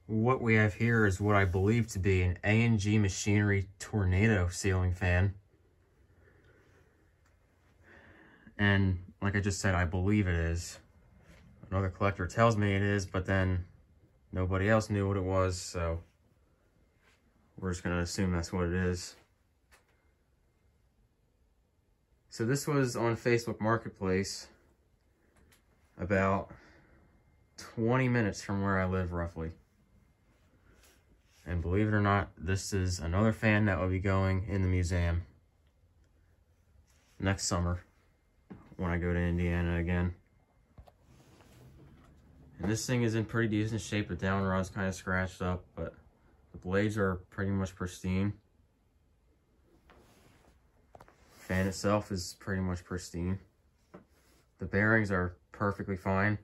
What we have here is what I believe to be an A&G Machinery Tornado ceiling fan. And like I just said, I believe it is. Another collector tells me it is, but then nobody else knew what it was, so we're just gonna assume that's what it is. So this was on Facebook Marketplace about 20 minutes from where I live, roughly. And believe it or not, this is another fan that will be going in the museum next summer when I go to Indiana again. And this thing is in pretty decent shape. The down rod's kind of scratched up, but the blades are pretty much pristine. Fan itself is pretty much pristine. The bearings are perfectly fine.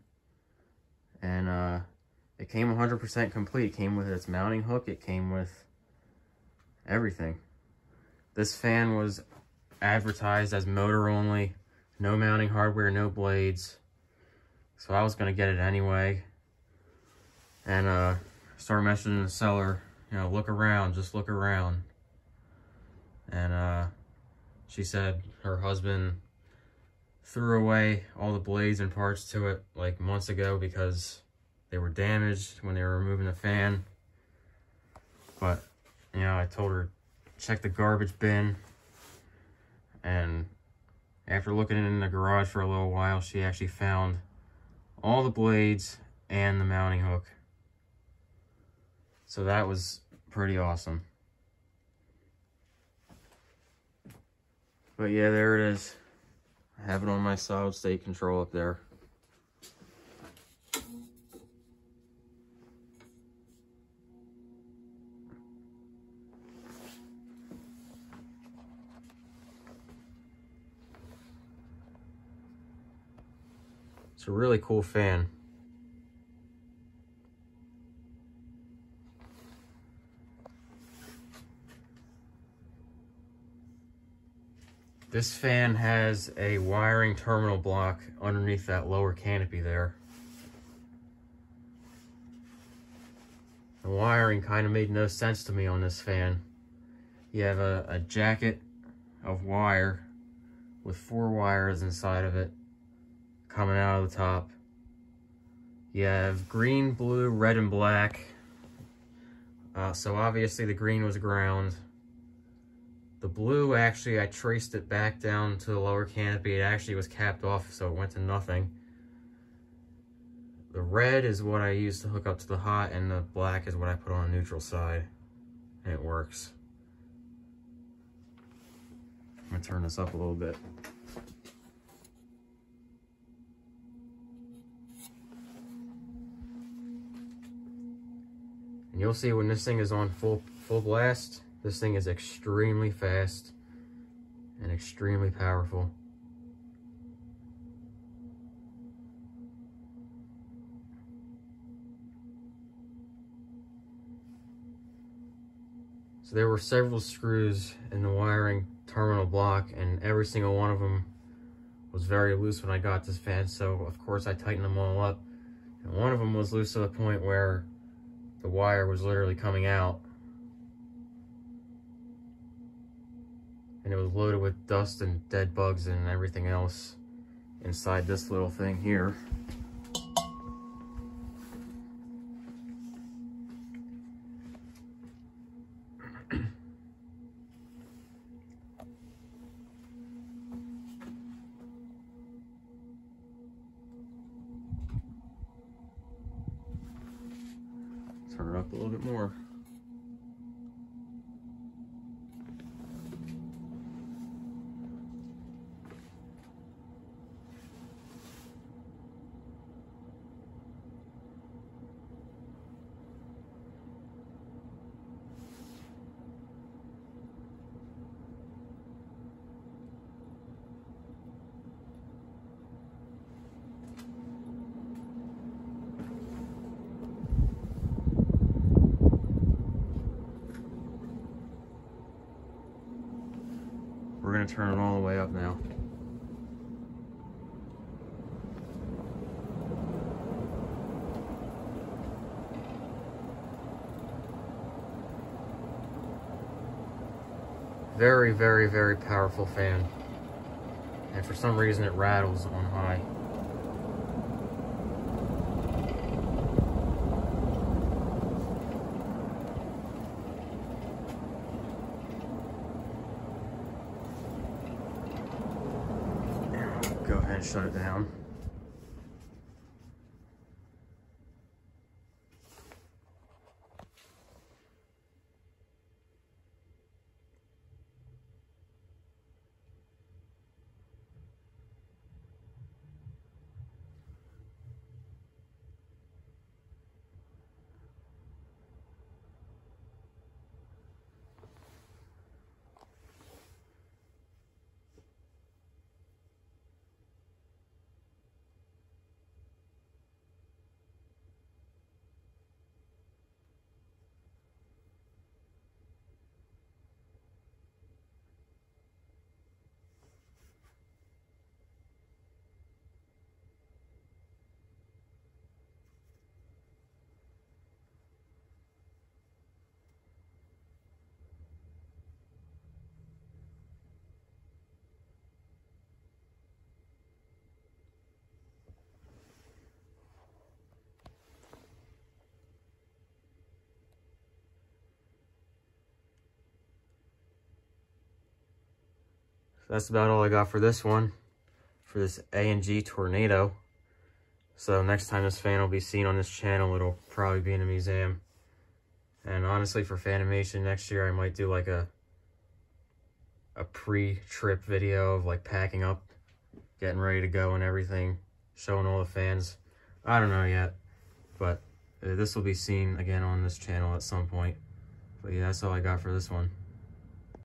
And it came 100% complete. It came with its mounting hook. It came with everything. This fan was advertised as motor only, no mounting hardware, no blades. So I was gonna get it anyway. And started messaging the seller, you know, look around, just look around. And she said her husband threw away all the blades and parts to it like months ago because they were damaged when they were removing the fan. But, you know, I told her, check the garbage bin. And after looking in the garage for a little while, she actually found all the blades and the mounting hook. So that was pretty awesome. But yeah, there it is. I have it on my solid state control up there. It's a really cool fan. This fan has a wiring terminal block underneath that lower canopy there. The wiring kind of made no sense to me on this fan. You have a jacket of wire with 4 wires inside of it coming out of the top. You have green, blue, red, and black. So obviously the green was ground. The blue, actually, I traced it back down to the lower canopy. It actually was capped off, so it went to nothing. The red is what I used to hook up to the hot, and the black is what I put on the neutral side. And it works. I'm gonna turn this up a little bit. And you'll see when this thing is on full blast, this thing is extremely fast and extremely powerful. So there were several screws in the wiring terminal block, and every single one of them was very loose when I got this fan, so of course I tightened them all up. And one of them was loose to the point where the wire was literally coming out. And it was loaded with dust and dead bugs and everything else inside this little thing here. Turn it up a little bit more. We're going to turn it all the way up now. Very, very, very powerful fan. And for some reason it rattles on high. Go ahead and shut it down. That's about all I got for this one, for this A&G Tornado. So next time this fan will be seen on this channel, it'll probably be in a museum. And honestly, for Fanimation next year, I might do like a pre-trip video of like packing up, getting ready to go and everything, showing all the fans. I don't know yet, but this will be seen again on this channel at some point. But yeah, that's all I got for this one.